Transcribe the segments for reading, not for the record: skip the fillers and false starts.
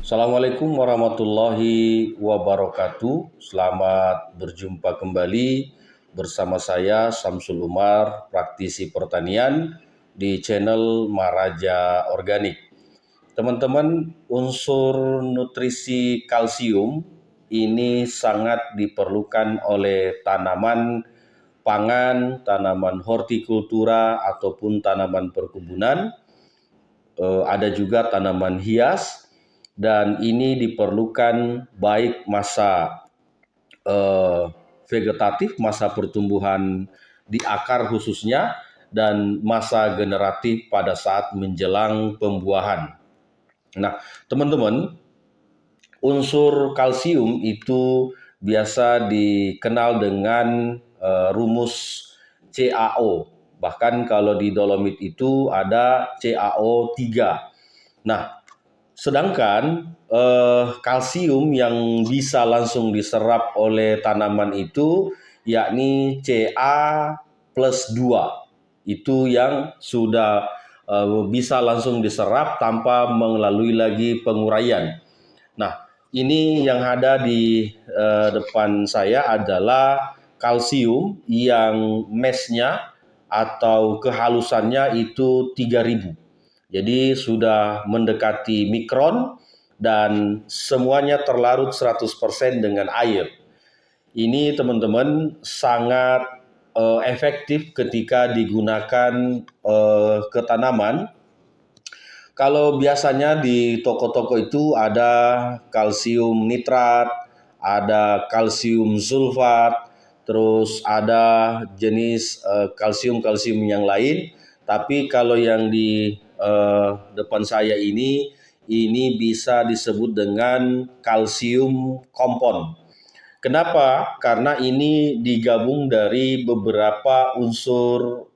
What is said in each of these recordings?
Assalamualaikum warahmatullahi wabarakatuh. Selamat berjumpa kembali bersama saya Samsul Umar, praktisi pertanian di channel Maraja Organik. Teman-teman, unsur nutrisi kalsium ini sangat diperlukan oleh tanaman pangan, tanaman hortikultura ataupun tanaman perkebunan. Ada juga tanaman hias, dan ini diperlukan baik masa vegetatif, masa pertumbuhan di akar khususnya, dan masa generatif pada saat menjelang pembuahan. Nah, teman-teman, unsur kalsium itu biasa dikenal dengan rumus CaO. Bahkan kalau di dolomit itu ada CaO3. Nah, sedangkan kalsium yang bisa langsung diserap oleh tanaman itu yakni Ca plus 2. Itu yang sudah bisa langsung diserap tanpa melalui lagi penguraian. Nah, ini yang ada di depan saya adalah kalsium yang mesnya atau kehalusannya itu 3000. Jadi sudah mendekati mikron dan semuanya terlarut 100% dengan air. Ini teman-teman sangat efektif ketika digunakan ke tanaman. Kalau biasanya di toko-toko itu ada kalsium nitrat, ada kalsium sulfat, terus ada jenis kalsium-kalsium yang lain. Tapi kalau yang di depan saya ini bisa disebut dengan kalsium kompon. Kenapa? Karena ini digabung dari beberapa unsur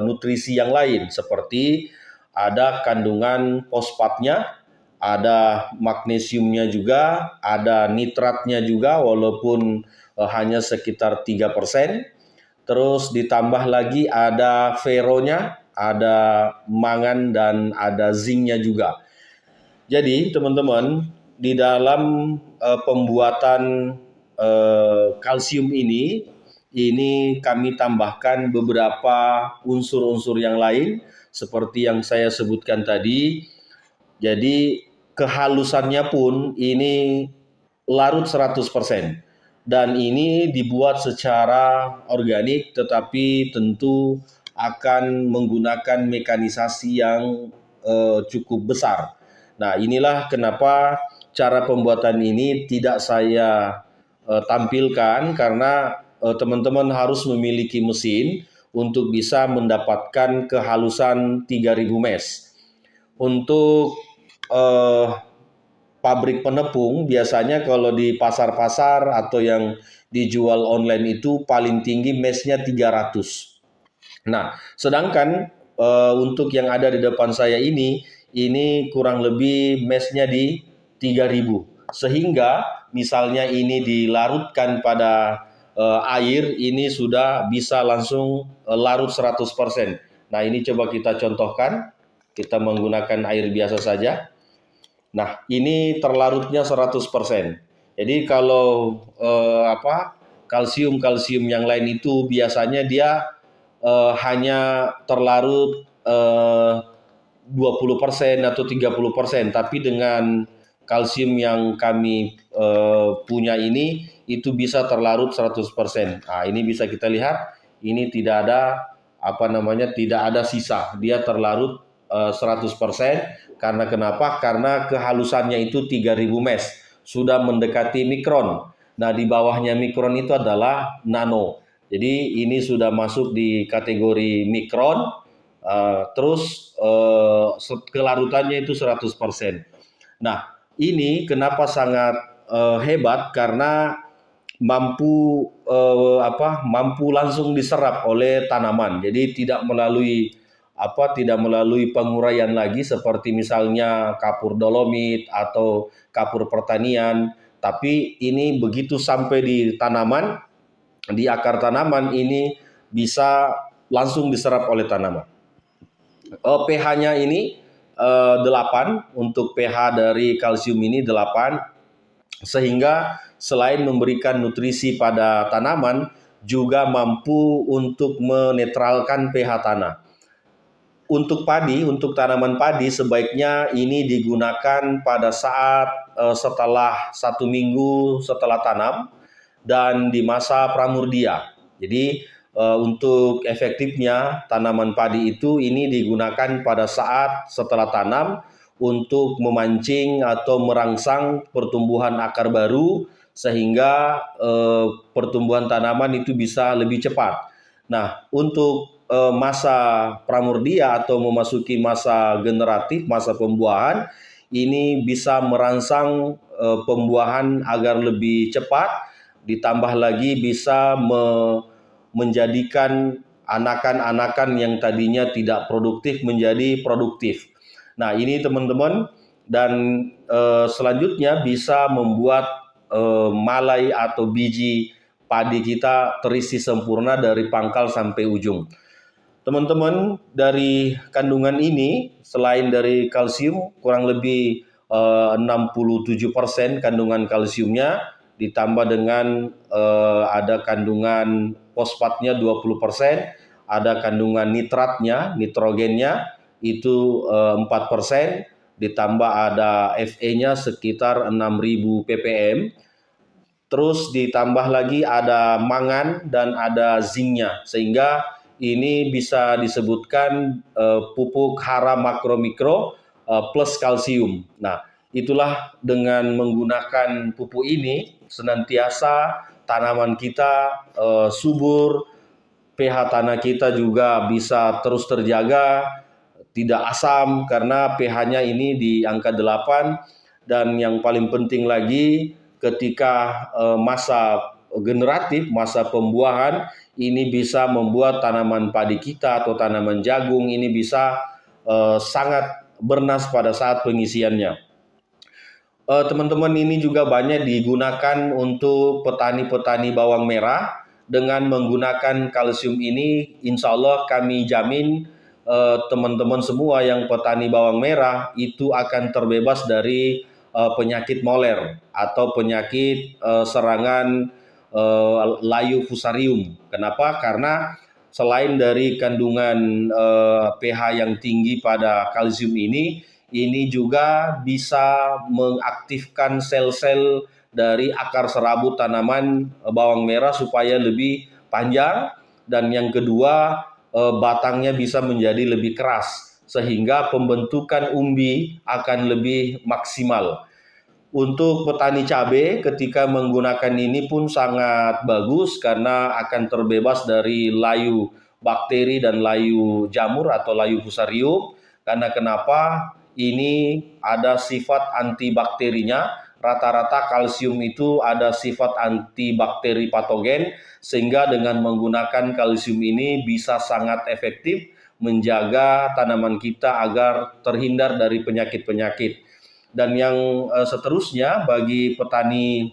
nutrisi yang lain, seperti ada kandungan fosfatnya, ada magnesiumnya juga, ada nitratnya juga walaupun hanya sekitar 3%. Terus ditambah lagi ada feronya, ada mangan dan ada zincnya juga. Jadi teman-teman, di dalam pembuatan kalsium ini kami tambahkan beberapa unsur-unsur yang lain seperti yang saya sebutkan tadi. Jadi kehalusannya pun ini larut 100%. Dan ini dibuat secara organik, tetapi tentu akan menggunakan mekanisasi yang cukup besar. Nah, inilah kenapa cara pembuatan ini tidak saya tampilkan, karena teman-teman harus memiliki mesin untuk bisa mendapatkan kehalusan 3000 mes. Untuk pabrik penepung biasanya kalau di pasar-pasar atau yang dijual online itu paling tinggi mesnya 300. Nah, sedangkan untuk yang ada di depan saya ini kurang lebih mesnya di 3000. Sehingga misalnya ini dilarutkan pada air, ini sudah bisa langsung larut 100%. Nah, ini coba kita contohkan. Kita menggunakan air biasa saja. Nah, ini terlarutnya 100%. Jadi kalau kalsium-kalsium yang lain itu biasanya dia hanya terlarut 20% atau 30%, tapi dengan kalsium yang kami punya ini itu bisa terlarut 100%. Nah, ini bisa kita lihat, ini tidak ada tidak ada sisa. Dia terlarut 100%. Karena kenapa? Karena kehalusannya itu 3000 mes. Sudah mendekati mikron. Nah, di bawahnya mikron itu adalah nano. Jadi ini sudah masuk di kategori mikron. Terus kelarutannya itu 100%. Nah, ini kenapa sangat hebat, karena mampu langsung diserap oleh tanaman. Jadi tidak melalui penguraian lagi seperti misalnya kapur dolomit atau kapur pertanian, tapi ini begitu sampai di tanaman, di akar tanaman, ini bisa langsung diserap oleh tanaman. pH-nya ini 8 untuk pH dari kalsium ini 8, sehingga selain memberikan nutrisi pada tanaman juga mampu untuk menetralkan pH tanah. Untuk padi, untuk tanaman padi sebaiknya ini digunakan pada saat setelah 1 minggu setelah tanam dan di masa pramurdia. Jadi untuk efektifnya tanaman padi itu ini digunakan pada saat setelah tanam untuk memancing atau merangsang pertumbuhan akar baru sehingga pertumbuhan tanaman itu bisa lebih cepat. Nah, untuk masa pramurdia atau memasuki masa generatif, masa pembuahan, ini bisa merangsang pembuahan agar lebih cepat, ditambah lagi bisa menjadikan anakan-anakan yang tadinya tidak produktif menjadi produktif. Nah, ini teman-teman, dan selanjutnya bisa membuat malai atau biji padi kita terisi sempurna dari pangkal sampai ujung. Teman-teman, dari kandungan ini selain dari kalsium kurang lebih 67% kandungan kalsiumnya, ditambah dengan ada kandungan fosfatnya 20%, ada kandungan nitratnya, nitrogennya itu 4%, ditambah ada Fe-nya sekitar 6.000 ppm. Terus ditambah lagi ada mangan dan ada zinknya, sehingga ini bisa disebutkan pupuk hara makro mikro plus kalsium. Nah, itulah dengan menggunakan pupuk ini senantiasa tanaman kita subur, pH tanah kita juga bisa terus terjaga, tidak asam karena pH-nya ini di angka 8, dan yang paling penting lagi ketika masa generatif, masa pembuahan, ini bisa membuat tanaman padi kita atau tanaman jagung ini bisa sangat bernas pada saat pengisiannya. Teman-teman, ini juga banyak digunakan untuk petani-petani bawang merah. Dengan menggunakan kalsium ini, insya Allah kami jamin teman-teman semua yang petani bawang merah itu akan terbebas dari penyakit moler atau penyakit serangan layu fusarium. Kenapa? Karena selain dari kandungan pH yang tinggi pada kalsium ini juga bisa mengaktifkan sel-sel dari akar serabut tanaman bawang merah supaya lebih panjang, dan yang kedua batangnya bisa menjadi lebih keras sehingga pembentukan umbi akan lebih maksimal. Untuk petani cabai ketika menggunakan ini pun sangat bagus karena akan terbebas dari layu bakteri dan layu jamur atau layu fusarium. Karena kenapa? Ini ada sifat antibakterinya. Rata-rata kalsium itu ada sifat antibakteri patogen, sehingga dengan menggunakan kalsium ini bisa sangat efektif menjaga tanaman kita agar terhindar dari penyakit-penyakit. Dan yang seterusnya bagi petani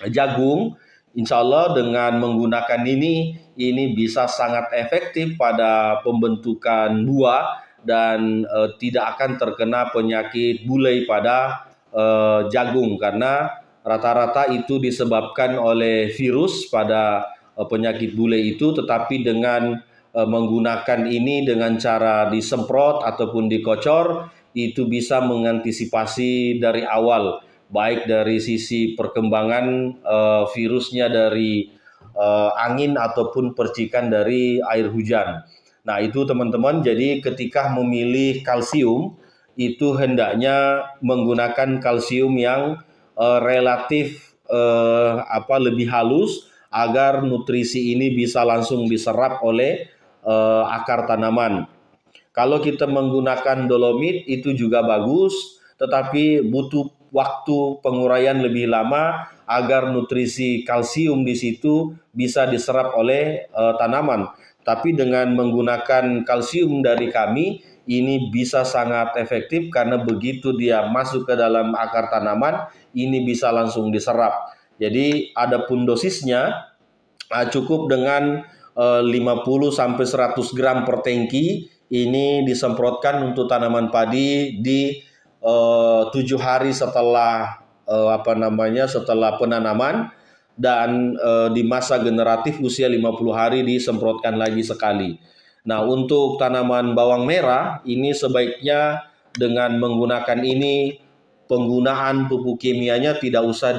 jagung, insya Allah dengan menggunakan ini bisa sangat efektif pada pembentukan buah dan tidak akan terkena penyakit bulai pada jagung, karena rata-rata itu disebabkan oleh virus pada penyakit bulai itu. Tetapi dengan menggunakan ini dengan cara disemprot ataupun dikocor, itu bisa mengantisipasi dari awal, baik dari sisi perkembangan virusnya dari angin ataupun percikan dari air hujan. Nah, itu teman-teman, jadi ketika memilih kalsium itu hendaknya menggunakan kalsium yang relatif lebih halus agar nutrisi ini bisa langsung diserap oleh akar tanaman. Kalau kita menggunakan dolomit itu juga bagus, tetapi butuh waktu penguraian lebih lama agar nutrisi kalsium di situ bisa diserap oleh tanaman. Tapi dengan menggunakan kalsium dari kami, ini bisa sangat efektif karena begitu dia masuk ke dalam akar tanaman, ini bisa langsung diserap. Jadi adapun dosisnya cukup dengan 50 sampai 100 gram per tangki. ini disemprotkan untuk tanaman padi di 7 hari setelah setelah penanaman, dan di masa generatif usia 50 hari disemprotkan lagi sekali. Nah, untuk tanaman bawang merah ini sebaiknya dengan menggunakan ini, penggunaan pupuk kimianya tidak usah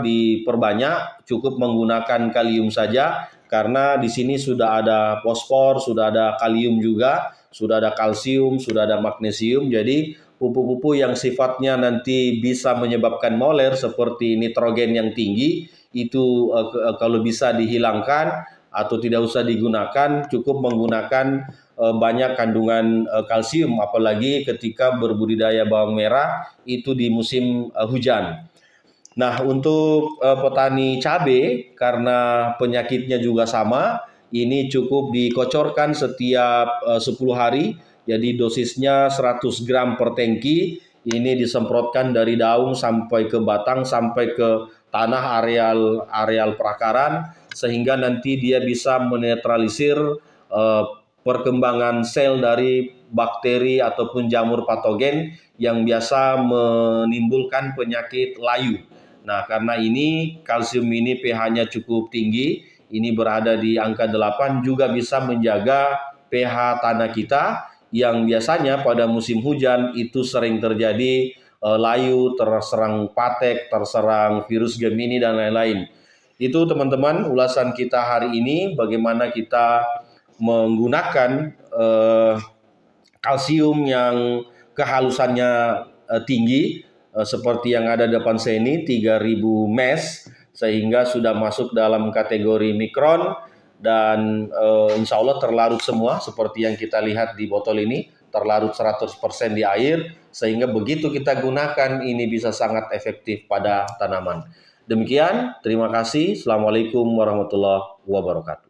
diperbanyak, cukup menggunakan kalium saja, karena di sini sudah ada fosfor, sudah ada kalium juga, sudah ada kalsium, sudah ada magnesium. Jadi pupuk-pupuk yang sifatnya nanti bisa menyebabkan moler seperti nitrogen yang tinggi itu kalau bisa dihilangkan atau tidak usah digunakan, cukup menggunakan banyak kandungan kalsium, apalagi ketika berbudidaya bawang merah itu di musim hujan. Nah, untuk petani cabai, karena penyakitnya juga sama, ini cukup dikocorkan setiap 10 hari, jadi dosisnya 100 gram per tangki, ini disemprotkan dari daun sampai ke batang, sampai ke tanah areal perakaran, sehingga nanti dia bisa menetralisir perkembangan sel dari bakteri ataupun jamur patogen yang biasa menimbulkan penyakit layu. Nah, karena ini kalsium ini pH-nya cukup tinggi, ini berada di angka 8, juga bisa menjaga pH tanah kita yang biasanya pada musim hujan itu sering terjadi layu, terserang patek, terserang virus Gemini dan lain-lain. Itu teman-teman ulasan kita hari ini, bagaimana kita menggunakan kalsium yang kehalusannya tinggi, seperti yang ada di depan saya ini 3000 mes, sehingga sudah masuk dalam kategori mikron, dan insya Allah terlarut semua seperti yang kita lihat di botol ini, terlarut 100% di air, sehingga begitu kita gunakan ini bisa sangat efektif pada tanaman. Demikian, terima kasih. Assalamualaikum warahmatullahi wabarakatuh.